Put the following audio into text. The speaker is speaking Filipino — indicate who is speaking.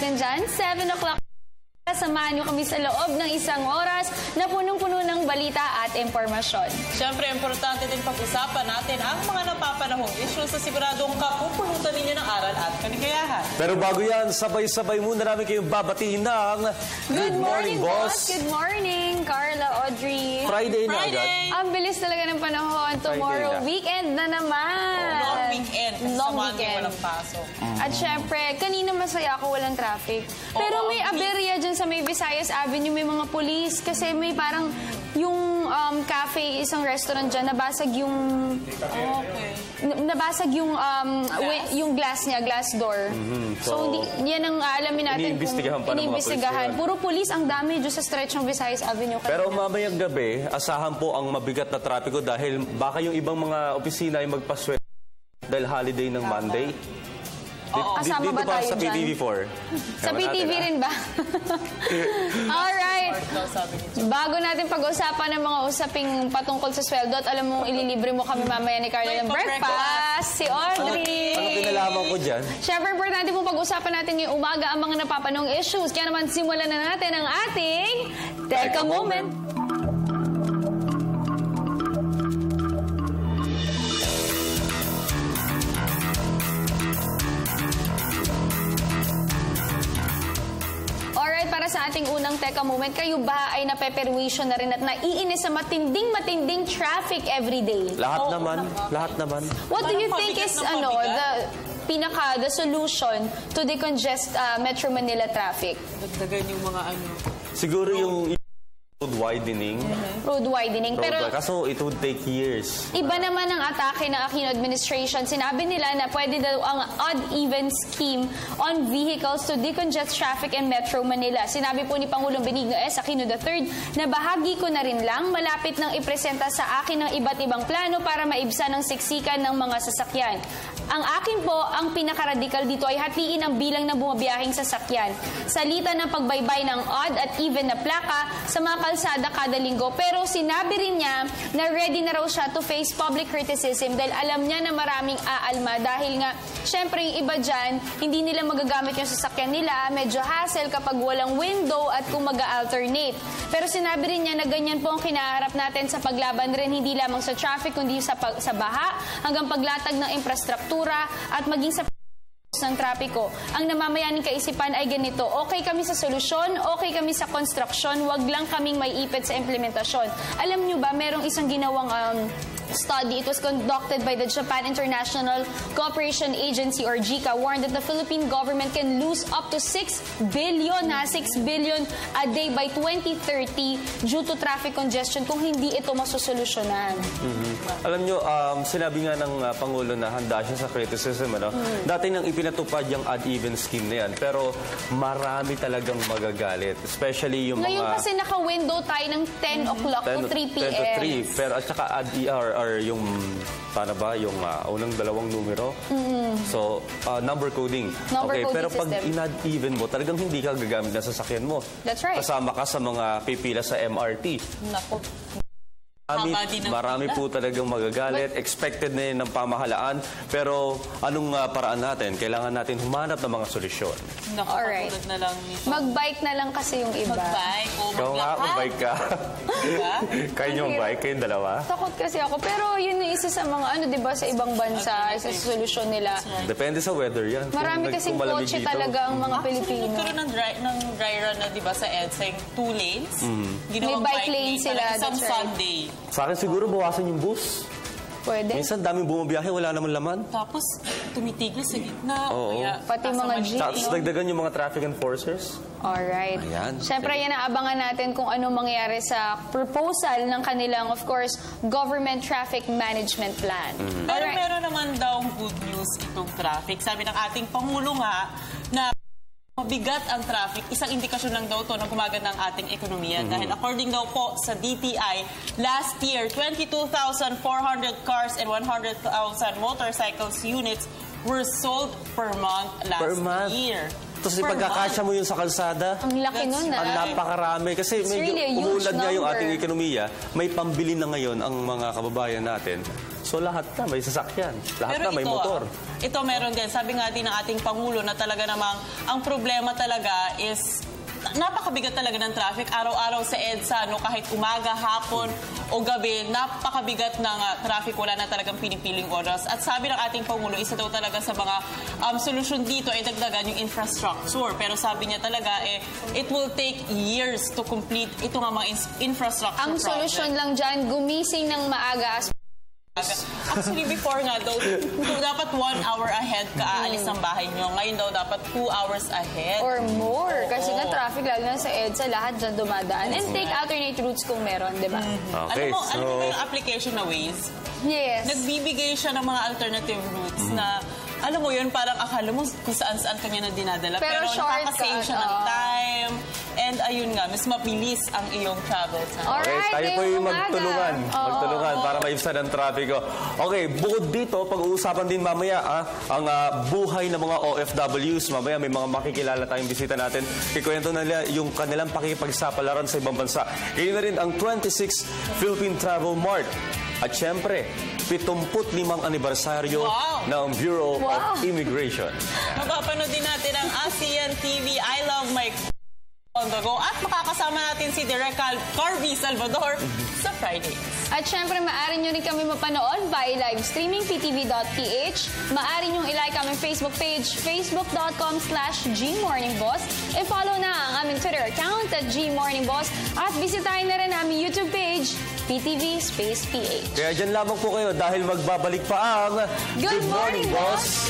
Speaker 1: nandyan. 7 o'clock. Samahan niyo kami sa loob ng isang oras na punong-puno ng balita at impormasyon.
Speaker 2: Siyempre, importante din pag-usapan natin ang mga napapanahong issues sa siguradong kapupulutan ninyo ng aral at kaligayahan.
Speaker 3: Pero bago yan, sabay-sabay muna namin kayong babatiin ng
Speaker 1: Good morning, boss! Good morning, Carla, Audrey.
Speaker 3: Friday na agad.
Speaker 1: Ang bilis talaga ng panahon. Tomorrow, weekend na naman.
Speaker 2: Long weekend.
Speaker 1: Long
Speaker 2: sa
Speaker 1: weekend.
Speaker 2: Walang pasok.
Speaker 1: At syempre, kanina masaya ako walang traffic. Pero may aberya dyan sa may Visayas Avenue, may mga police. Kasi may parang yung cafe, isang restaurant dyan, nabasag yung... Nabasag yung yung glass niya, glass door. So, yan ang alamin natin
Speaker 3: iniimbestigahan pa ng mga
Speaker 1: iniimbestigahan.
Speaker 3: police.
Speaker 1: Puro police ang dami dyan sa stretch ng Visayas Avenue.
Speaker 3: Pero mamayang gabi, asahan po ang mabigat na trapiko dahil baka yung ibang mga opisina ay magpasweldo dahil holiday ng Monday.
Speaker 1: Kasama ba tayo
Speaker 3: sa
Speaker 1: dyan?
Speaker 3: PTV4?
Speaker 1: Sa PTV rin ba? Alright. Bago natin pag-usapan ng mga usaping patungkol sa sweldo at alam mong ililibre mo kami mamaya ni Carla ng breakfast, si Audrey.
Speaker 3: Ano kinalaman ko dyan?
Speaker 1: Siyempre, importante pong pag-usapan natin ngayong umaga ang mga napapanong issues. Kaya naman simulan na natin ang ating Teka Moment. Para sa ating unang Teka Moment, kayo ba ay napeperwisyon na rin at naiinis sa matinding traffic everyday?
Speaker 3: Lahat naman.
Speaker 1: What do you think is the solution to decongest Metro Manila traffic?
Speaker 2: Dagdagan yung mga
Speaker 3: Siguro yung road widening.
Speaker 1: Road widening. Pero
Speaker 3: kaso it would take years.
Speaker 1: Iba naman ang atake ng Aquino administration. Sinabi nila na pwede daw ang odd-even scheme on vehicles to decongest traffic in Metro Manila. Sinabi po ni Pangulong Benigno S. Aquino III na bahagi ko na rin lang, malapit nang ipresenta sa akin ng iba't ibang plano para maibsan ang siksikan ng mga sasakyan. Ang akin po, ang pinakaradikal dito ay hatiin ang bilang ng bumabiyahing sasakyan. Salita ng pagbaybay ng odd at even na plaka sa mga kalsada kada linggo. Pero sinabi rin niya na ready na raw siya to face public criticism dahil alam niya na maraming aalma. Dahil nga, syempre yung iba dyan, hindi nila magagamit yung sasakyan nila. Medyo hassle kapag walang window at kung mag-alternate. Pero sinabi rin niya na ganyan po ang kinaharap natin sa paglaban rin hindi lamang sa traffic kundi sa baha hanggang paglatag ng infrastruktura at maging sa ng trapiko. Ang namamayaning kaisipan ay ganito, okay kami sa solusyon, okay kami sa construction, wag lang kaming may ipit sa implementasyon. Alam nyo ba, merong isang ginawang study. It was conducted by the Japan International Cooperation Agency or JICA warned that the Philippine government can lose up to 6 billion a day by 2030 due to traffic congestion kung hindi ito masusolusyonan.
Speaker 3: Alam nyo, sinabi nga ng Pangulo na handa siya sa criticism. Dati nang ipinatupad yung odd-even scheme na yan, pero marami talagang magagalit. Especially yung
Speaker 1: Ngayon kasi naka-window tayo ng 10 o'clock to 3 p.m.
Speaker 3: 10 to 3. Pero at saka or yung, paano ba, yung unang dalawang numero. So, number coding. Pero pag in-odd-even mo, talagang hindi ka gagamit na sasakyan mo.
Speaker 1: That's right.
Speaker 3: Kasama ka sa mga pipila sa MRT.
Speaker 2: Nako.
Speaker 3: Marami po talagang magagalit. Expected na yun ng pamahalaan. Pero anong paraan natin? Kailangan natin humanap ng mga solusyon.
Speaker 1: Alright. Mag-bike na lang kasi yung iba.
Speaker 2: Mag-bike o
Speaker 3: Ikaw nga, mag-bike ka. Kaya nyo mag-bike? Kayong dalawa?
Speaker 1: Takot kasi ako. Pero yun yung isa sa mga, diba, sa ibang bansa, isa sa solusyon nila.
Speaker 3: Depende sa weather yan.
Speaker 1: Marami kasing kotse talaga ang mga Pilipino.
Speaker 2: Nagkaroon ng dry run na, diba, sa EDSA, 2 lanes.
Speaker 1: May bike lane sila.
Speaker 2: Isang Sunday.
Speaker 3: Sa akin siguro bawasan yung bus.
Speaker 1: Pwede.
Speaker 3: Minsan daming bumabiyahe, wala naman laman.
Speaker 2: Tapos tumitigil sa gitna.
Speaker 3: Oo.
Speaker 1: Pati mga jeep.
Speaker 3: Tapos dagdagan yung mga traffic enforcers.
Speaker 1: Alright.
Speaker 3: Ayan.
Speaker 1: Siyempre, yan ang abangan natin kung ano mangyayari sa proposal ng kanilang, of course, Government Traffic Management Plan.
Speaker 2: Pero meron naman daw good news itong traffic. Sabi ng ating Pangulo nga na mabigat ang traffic, isang indikasyon lang daw to na gumaganda ang ating ekonomiya. Dahil according daw po sa DTI, last year, 22,400 cars and 100,000 motorcycles units were sold per month last year.
Speaker 3: Tapos ipagkakasya mo yun sa kalsada.
Speaker 1: Ang laki nun na.
Speaker 3: Ang napakarami. Kasi medyo
Speaker 1: really
Speaker 3: umuunlad nga yung
Speaker 1: number.
Speaker 3: ating ekonomiya. May pambili na ngayon ang mga kababayan natin. So lahat na may sasakyan. Lahat
Speaker 2: Pero
Speaker 3: na may motor.
Speaker 2: Ito meron din. Sabi nga din ng ating Pangulo na talaga namang ang problema talaga is napakabigat talaga ng traffic. Araw-araw sa EDSA, no, kahit umaga, hapon o gabi, napakabigat ng traffic. Wala na talagang pinipiling oras. At sabi ng ating Pangulo, isa daw talaga sa mga solusyon dito ay dagdagan yung infrastructure. Pero sabi niya talaga, it will take years to complete ito nga mga infrastructure
Speaker 1: Ang
Speaker 2: project.
Speaker 1: solusyon lang dyan, gumising ng maaga.
Speaker 2: Actually, before nga daw, dapat 1 hour ahead ka aalis ng bahay nyo. Ngayon daw, dapat 2 hours ahead.
Speaker 1: Or more.
Speaker 2: Oo.
Speaker 1: Kasi nga traffic, lalo na sa EDSA, lahat dyan dumadaan. And take alternate routes kung meron, di ba?
Speaker 3: Okay,
Speaker 2: alam mo ba yung application na Waze?
Speaker 1: Yes.
Speaker 2: Nagbibigay siya ng mga alternative routes na, alam mo yun, parang akala mo kung saan-saan kanya na dinadala.
Speaker 1: Pero shortcut,
Speaker 2: nakakasave siya ng time. And ayun nga, mas mabilis ang iyong travel time.
Speaker 1: Alright,
Speaker 3: Okay, tayo po yung
Speaker 1: ngayong umaga.
Speaker 3: magtulungan. Magtulungan para maibsan ang trapiko. Okay, bukod dito, pag-uusapan din mamaya ang buhay ng mga OFWs. Mamaya may mga makikilala tayong bisita natin. Kikwento na nila yung kanilang pakikipagsapalaran sa ibang bansa. Yun na rin ang 26th Philippine Travel Mart. At syempre, 75 anibersaryo ng Bureau of Immigration.
Speaker 2: Mapapanood din natin ang ASEAN TV I Love My on the go at makakasama natin si Direk Carby Salvador sa Friday.
Speaker 1: At syempre, maaari nyo rin kami mapanood by live streaming ptv.ph. Maaari nyo ilike aming Facebook page, facebook.com/gmorningboss. I-follow na ang aming Twitter account at gmorningboss. At bisitahin na rin aming YouTube page, PTV Space PH.
Speaker 3: Kaya dyan lamang po kayo dahil magbabalik pa ang
Speaker 1: Good Morning, Boss!